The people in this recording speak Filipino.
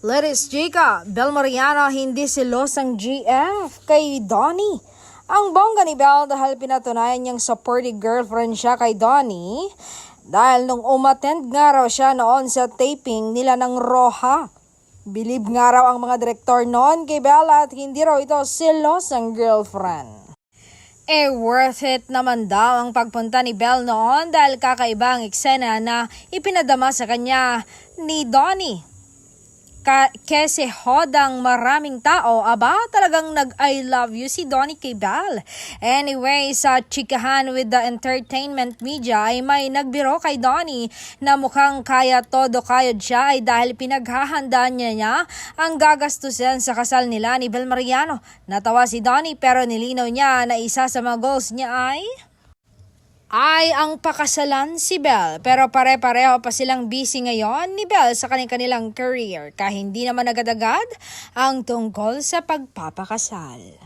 Ladies Chica, Bel Mariano hindi silosang GF kay Donnie. Ang bongga ni Bel dahil pinatunayan niyang supportive girlfriend siya kay Donnie dahil nung umattend nga raw siya noon sa taping nila ng Roja. Bilib nga raw ang mga direktor noon kay Bel at hindi raw ito silosang girlfriend. Worth it naman daw ang pagpunta ni Bel noon dahil kakaiba ang eksena na ipinadama sa kanya ni Donnie. Kasi hodang maraming tao, talagang nag-I love you si Donnie kay Bel. Anyway, sa chikahan with the entertainment media ay may nagbiro kay Donnie na mukhang kaya todo kayod siya ay dahil pinaghahandaan niya ang gagastusin sa kasal nila ni Bel Mariano. Natawa si Donnie pero nilinaw niya na isa sa mga goals niya ay ang pakasalan si Bel. Pero pare-pareho pa silang busy ngayon ni Bel sa kanilang career. Kaya hindi naman agad-agad ang tungkol sa pagpapakasal.